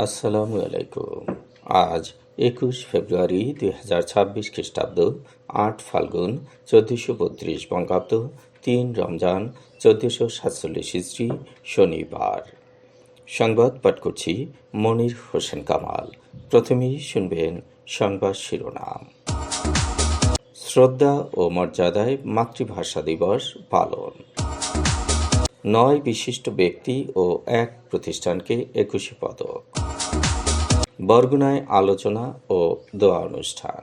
আসসালামু আলাইকুম। আজ 21 ফেব্রুয়ারি 2026 খ্রিস্টাব্দ, 8 ফাল্গুন 1432 বঙ্গাব্দ, 3 রমজান 1447 হিজরি, শনিবার। সংবাদ পাঠ করছি মনির হোসেন কামাল। প্রথমেই শুনবেন সংবাদ শিরোনাম। শ্রদ্ধা ও মর্যাদায় মাতৃভাষা দিবস পালন। 9 বিশিষ্ট ব্যক্তি ও 1 প্রতিষ্ঠানকে 21 পদক। বরগুনায় আলোচনা ও দোয়া অনুষ্ঠান।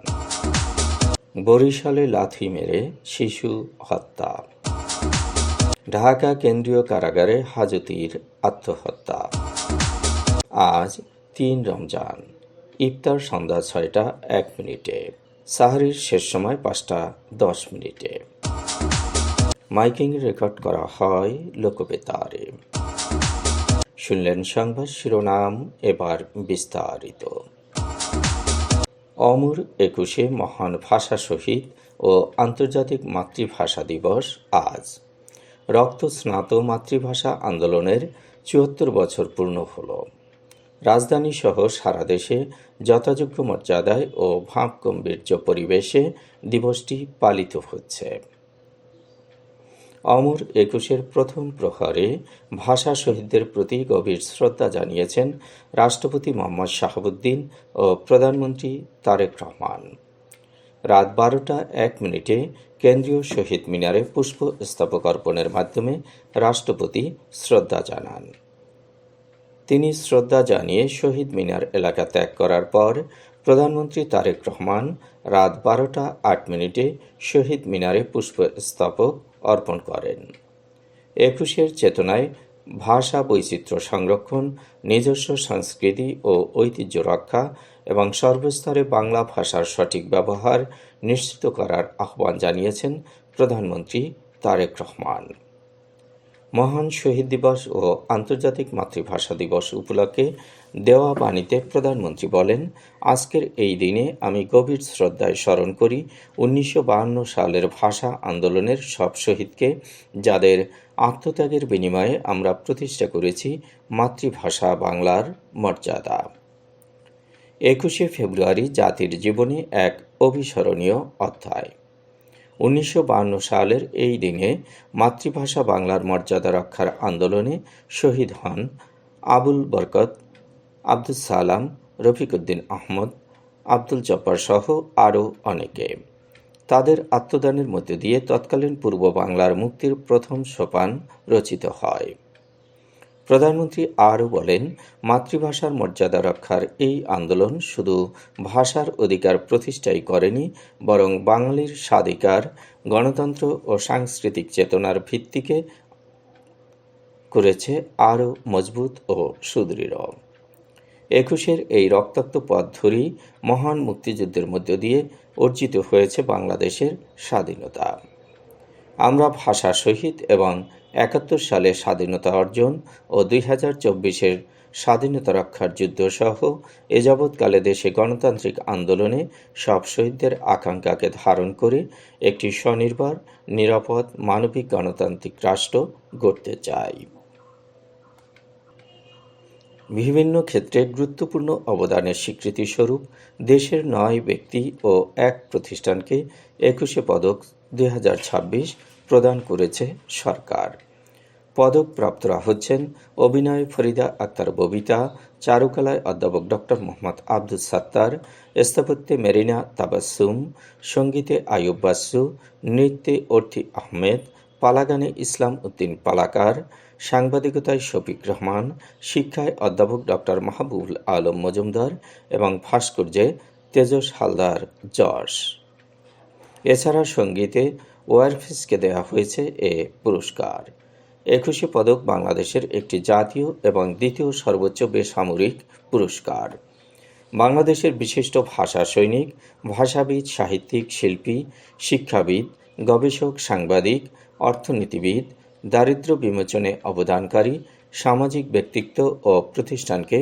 বরিশালে লাথি মেরে শিশু হত্যা। ঢাকা কেন্দ্রীয় কারাগারে হাজতির আত্মহত্যা। আজ 3 রমজান। ইফতার সন্ধ্যা 6টা 1 মিনিটে। সাহরির শেষ সময় 5টা 10 মিনিটে। মাইকিং রেকর্ড করা হয় লোকবেতারে। শুনলেন সংবাদ শিরোনাম, এবার বিস্তারিত। অমর 21 মহান ভাষা শহীদ ও আন্তর্জাতিক মাতৃভাষা দিবস আজ। রক্তস্নাত মাতৃভাষা আন্দোলনের 74 বছর পূর্ণ হল। রাজধানী সহ সারা দেশে যথাযোগ্য মর্যাদায় ও ভাবগম্ভীর্য পরিবেশে দিবসটি পালিত হচ্ছে। অমর 21-এর প্রথম প্রহরে ভাষা শহীদদের প্রতি গভীর শ্রদ্ধা জানিয়েছেন রাষ্ট্রপতি মোহাম্মদ শাহাবুদ্দিন ও প্রধানমন্ত্রী তারেক রহমান। রাত 12টা 1 মিনিটে কেন্দ্রীয় শহীদ মিনারে পুষ্পস্তবক অর্পণের মাধ্যমে রাষ্ট্রপতি শ্রদ্ধা জানান। তিনি শ্রদ্ধা জানিয়ে শহীদ মিনার এলাকা ত্যাগ করার পর প্রধানমন্ত্রী তারেক রহমান রাত 12টা 8 মিনিটে শহীদ মিনারে পুষ্পস্তবক অর্পণ করেন। 21-এর চেতনায় ভাষা বৈচিত্র্য সংরক্ষণ, নিজস্ব সংস্কৃতি ও ঐতিহ্য রক্ষা এবং সর্বস্তরে বাংলা ভাষার সঠিক ব্যবহার নিশ্চিত করার আহ্বান জানিয়েছেন প্রধানমন্ত্রী তারেক রহমান। মহান শহীদ দিবস ও আন্তর্জাতিক মাতৃভাষা দিবস উপলক্ষে দেওয়া বাণীতে প্রধানমন্ত্রী বলেন, আজকের এই দিনে আমি গভীর শ্রদ্ধায় স্মরণ করি 1952 সালের ভাষা আন্দোলনের সব শহীদকে, যাদের আত্মত্যাগের বিনিময়ে আমরা প্রতিষ্ঠা করেছি মাতৃভাষা বাংলার মর্যাদা। 21শে ফেব্রুয়ারি জাতির জীবনে এক অবিস্মরণীয় অধ্যায়। 1952 সালের এই দিনে মাতৃভাষা বাংলার মর্যাদা রক্ষার আন্দোলনে শহীদ হন আবুল বরকত, আব্দুল সালাম, রফিকউদ্দিন আহমদ, আব্দুল জব্বার সহ আরও অনেকে। তাদের আত্মদানের মধ্য দিয়ে তৎকালীন পূর্ব বাংলার মুক্তির প্রথম সোপান রচিত হয়। প্রধানমন্ত্রী আরও বলেন, মাতৃভাষার মর্যাদা রক্ষার এই আন্দোলন শুধু ভাষার অধিকার প্রতিষ্ঠাই করেনি, বরং বাঙালির স্বাধিকার, গণতন্ত্র ও সাংস্কৃতিক চেতনার ভিত্তিকে করেছে আরও মজবুত ও সুদৃঢ়। 21-এর এই রক্তাক্ত পথ ধরেই মহান মুক্তিযুদ্ধের মধ্য দিয়ে অর্জিত হয়েছে বাংলাদেশের স্বাধীনতা। আমরা ভাষা শহীদ এবং 71 সালে স্বাধীনতা অর্জন ও 2024-এর স্বাধীনতা রক্ষার যুদ্ধ সহ এ যাবৎকালে দেশে গণতান্ত্রিক আন্দোলনে সব শহীদদের আকাঙ্ক্ষাকে ধারণ করে একটি স্বনির্ভর, নিরাপদ, মানবিক গণতান্ত্রিক রাষ্ট্র গড়তে চাই। বিভিন্ন ক্ষেত্রে গুরুত্বপূর্ণ অবদানের স্বীকৃতিস্বরূপ দেশের 9 ব্যক্তি ও 1 প্রতিষ্ঠানকে 21শে পদক 2026 প্রদান করেছে সরকার। পদকপ্রাপ্তরা হচ্ছেন অভিনয়ে ফরিদা আক্তার ববিতা, চারুকলায় অধ্যাপক ডক্টর মোহাম্মদ আব্দুল সাত্তার, স্থাপত্যে মেরিনা তাবাসসুম, সঙ্গীতে আইয়ুব বাচ্চু, নৃত্যে অর্থী আহমেদ, পালাগানে ইসলাম উদ্দিন পালাকার, সাংবাদিকতায় শফিক রহমান, শিক্ষায় অধ্যাপক ডক্টর মাহবুবুল আলম মজুমদার এবং ভাস্কর্যে তেজস হালদার যশ। এছাড়া সঙ্গীতে ওয়ারফিসকে দেওয়া হয়েছে এ পুরস্কার। 21শে পদক বাংলাদেশের একটি জাতীয় এবং দ্বিতীয় সর্বোচ্চ বেসামরিক পুরস্কার। বাংলাদেশের বিশিষ্ট ভাষা সৈনিক, ভাষাবিদ, সাহিত্যিক, শিল্পী, শিক্ষাবিদ, গবেষক, সাংবাদিক, অর্থনীতিবিদ, দারিদ্র্য বিমোচনে অবদানকারী সামাজিক ব্যক্তিত্ব ও প্রতিষ্ঠানকে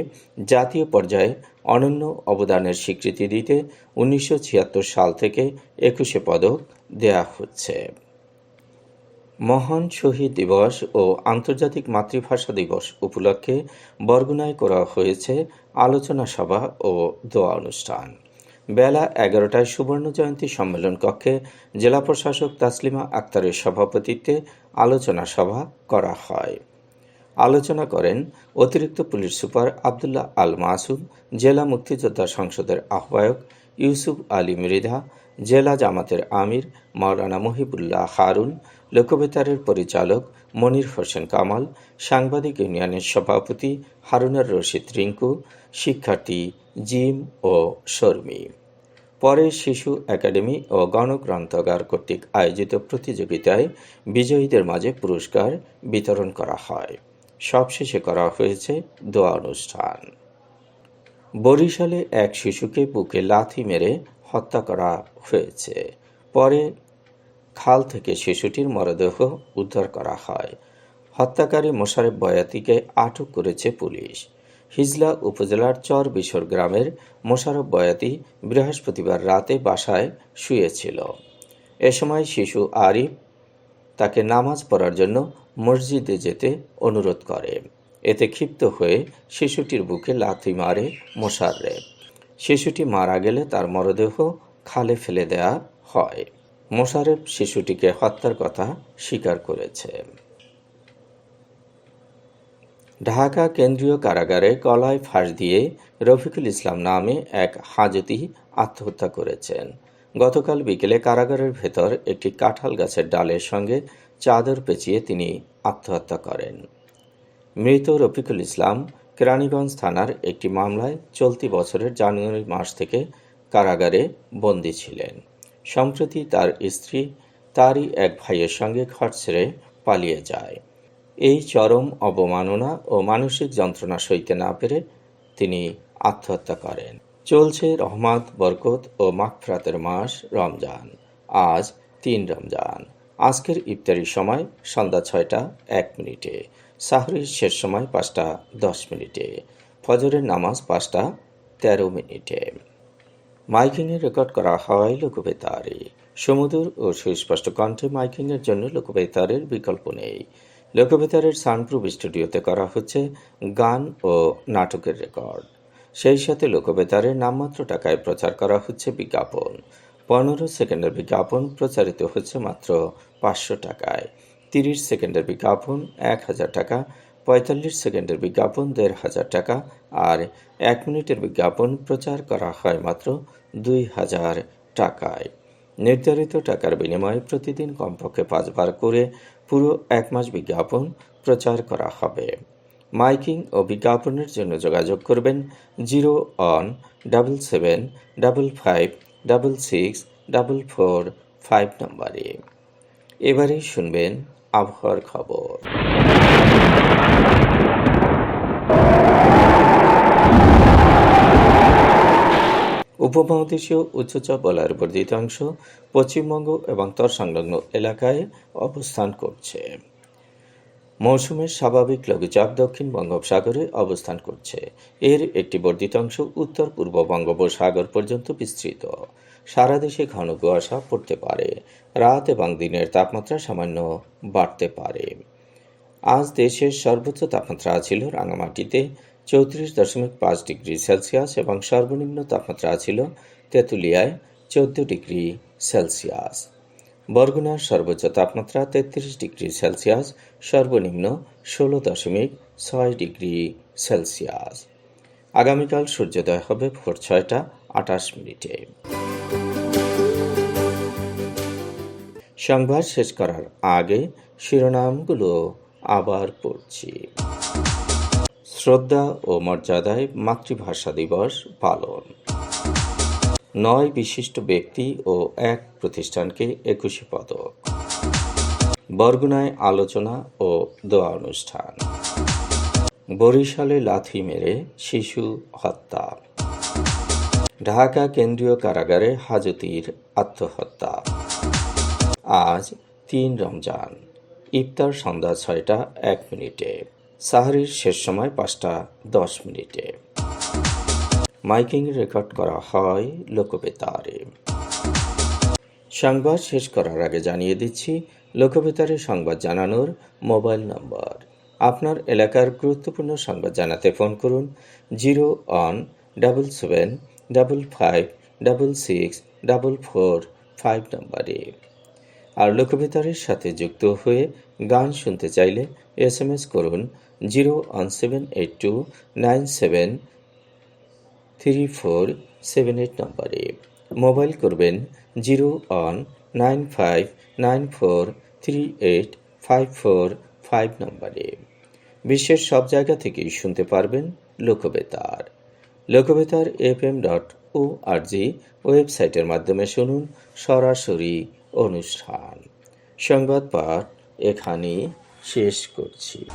জাতীয় পর্যায়ে অনন্য অবদানের স্বীকৃতি দিতে 1976 সাল থেকে 21শে পদক দেয়া হচ্ছে। মহান শহীদ দিবস ও আন্তর্জাতিক মাতৃভাষা দিবস উপলক্ষে বরগুনায় করা হয়েছে আলোচনা সভা ও দোয়া অনুষ্ঠান। বেলা 11টায় সুবর্ণ জয়ন্তী সম্মেলন কক্ষে জেলা প্রশাসক তাসলিমা আক্তারের সভাপতিত্বে আলোচনা সভা করা হয়। আলোচনা করেন অতিরিক্ত পুলিশ সুপার আবদুল্লাহ আল মাসুদ, জেলা মুক্তিযোদ্ধা সংসদের আহ্বায়ক ইউসুফ আলী মৃধা, জেলা জামাতের আমির মাওলানা মহিবুল্লাহ হারুন, লোকবেতারের পরিচালক মনির হোসেন কামাল, সাংবাদিক ইউনিয়নের সভাপতি হারুনার রশিদ রিঙ্কু, শিক্ষার্থী জিম ও শর্মী। পরে শিশু একাডেমি ও গণগ্রন্থাগার কর্তৃক আয়োজিত প্রতিযোগিতায় বিজয়ীদের মাঝে পুরস্কার বিতরণ করা হয়। সবশেষে করা হয়েছে দোয়া অনুষ্ঠান। বরিশালে এক শিশুকে বুকে লাথি মেরে হত্যা করা হয়েছে। পরে খাল থেকে শিশুটির মরদেহ উদ্ধার করা হয়। হত্যাকারী মোশারেফ বয়াতিকে আটক করেছে পুলিশ। হিজলা উপজেলার চর বিশর গ্রামের মোশারফ বয়াতি বৃহস্পতিবার রাতে বাসায় শুয়েছিল। এ সময় শিশু আরিফ তাকে নামাজ পড়ার জন্য মসজিদে যেতে অনুরোধ করে। এতে ক্ষিপ্ত হয়ে শিশুটির বুকে লাথি মারে মোশাররেফ। শিশুটি মারা গেলে তার মরদেহ খালে ফেলে দেয়া হয়। মোশাররেফ শিশুটিকে হত্যার কথা স্বীকার করেছে। ঢাকা কেন্দ্রীয় কারাগারে গলায় ফাঁস দিয়ে রফিকুল ইসলাম নামে এক হাজতি আত্মহত্যা করেছেন। গতকাল বিকেলে কারাগারের ভেতর একটি কাঁঠাল গাছের ডালের সঙ্গে চাদর পেঁচিয়ে তিনি আত্মহত্যা করেন। মৃত রফিকুল ইসলাম কেরানীগঞ্জ থানার একটি মামলায় চলতি বছরের জানুয়ারি মাস থেকে কারাগারে বন্দী ছিলেন। সম্প্রতি তার স্ত্রী তারই এক ভাইয়ের সঙ্গে ঘর ছেড়ে পালিয়ে যায়। এই চরম অবমাননা ও মানসিক যন্ত্রণা সইতে না পেরে তিনি আত্মহত্যা করেন। চলছে রহমত, বরকত ও মাগফিরাতের মাস রমজান। আজ ৩ রমজান। আজকের ইফতারির সময় সন্ধ্যা ৬টা ১ মিনিটে, সাহরির শেষ সময় ৫টা ১০ মিনিটে, ফজরের নামাজ ৫টা ১৩ মিনিটে। মাইকিংয়ে রেকর্ড করা হয় লোকবেতারে। সুমধুর ও সুস্পষ্ট কণ্ঠে মাইকিংয়ের জন্য লোকবেতারের বিকল্প নেই। লোকবেতারের সাউন্ডপ্রুফ স্টুডিওতে করা হচ্ছে গান ও নাটকের রেকর্ড। সেই সাথে লোকবেতারের নামমাত্র টাকায় প্রচার করা হচ্ছে বিজ্ঞাপন। ১৫ সেকেন্ডের বিজ্ঞাপন প্রচারিত হচ্ছে মাত্র ৫০০ টাকায়। ৩০ সেকেন্ডের বিজ্ঞাপন ১,০০০ টাকা, ৪৫ সেকেন্ডের বিজ্ঞাপন ১,৫০০ টাকা আর ১ মিনিটের বিজ্ঞাপন প্রচার করা হয় মাত্র ২,০০০ টাকায়। নির্ধারিত টাকার বিনিময়ে প্রতিদিন কমপক্ষে ৫ বার করে পুরো ১ মাস বিজ্ঞাপন প্রচার করা হবে। মাইকিং ও বিজ্ঞাপনের জন্য যোগাযোগ করবেন 0-1-755-666-445 নম্বরে। এবারে শুনবেন আবহাওয়ার খবর। উপমহাদেশীয় উচ্চচাপ বলয়ের বর্ধিত অংশ পশ্চিমবঙ্গ এবং তৎসংলগ্ন এলাকায় অবস্থান করছে। মৌসুমের স্বাভাবিক লঘুচাপ দক্ষিণ বঙ্গোপসাগরে অবস্থান করছে। এর একটি বর্ধিত অংশ উত্তর পূর্ব বঙ্গোপসাগর পর্যন্ত বিস্তৃত। সারা দেশে ঘন কুয়াশা পড়তে পারে। রাত এবং দিনের তাপমাত্রা সামান্য বাড়তে পারে। আজ দেশের সর্বোচ্চ তাপমাত্রা ছিল রাঙামাটিতে ৩৪.৫ ডিগ্রি সেলসিয়াস এবং সর্বনিম্ন তাপমাত্রা ছিল তেঁতুলিয়ায় ১৪ ডিগ্রি সেলসিয়াস। বরগুনার সর্বোচ্চ তাপমাত্রা ৩৩ ডিগ্রি সেলসিয়াস, সর্বনিম্ন ১৬.৬ ডিগ্রি সেলসিয়াস। আগামীকাল সূর্যোদয় হবে ভোর ৬টা ২৮ মিনিটে। সংবাদ শেষ করার আগে শিরোনামগুলো আবার পড়ছি। শ্রদ্ধা ও মর্যাদায় মাতৃভাষা দিবস পালন। ৯ বিশিষ্ট ব্যক্তি ও ১ প্রতিষ্ঠানকে ২১ পদক। বরগুনায় আলোচনা ও দোয়া অনুষ্ঠান। বরিশালে লাথি মেরে শিশু হত্যা। ঢাকা কেন্দ্রীয় কারাগারে হাজতির আত্মহত্যা। আজ ৩ রমজান। ইফতার সন্ধ্যা ৬টা ১ মিনিটে, সাহরির শেষ সময় ৫টা ১০ মিনিটে। মাইকিং রেকর্ড করা হয় লোকবেতারে। সংবাদ শেষ করার আগে জানিয়ে দিচ্ছি লোকবেতারে সংবাদ জানানোর মোবাইল নম্বর। আপনার এলাকার গুরুত্বপূর্ণ সংবাদ জানাতে ফোন করুন 017755664445 নম্বরে। আর লোকবেতারের সাথে যুক্ত হয়ে গান শুনতে চাইলে SMS করুন 01782973478 নম্বরে। মোবাইল করবেন 0195943854 নম্বরে। বিশ্বের সব জায়গা থেকেই শুনতে পারবেন লোকবেতার। লোকবেতার FM.org ওয়েবসাইটের মাধ্যমে শুনুন সরাসরি অনুষ্ঠান। সংবাদ পাঠ এখানে শেষ করছি।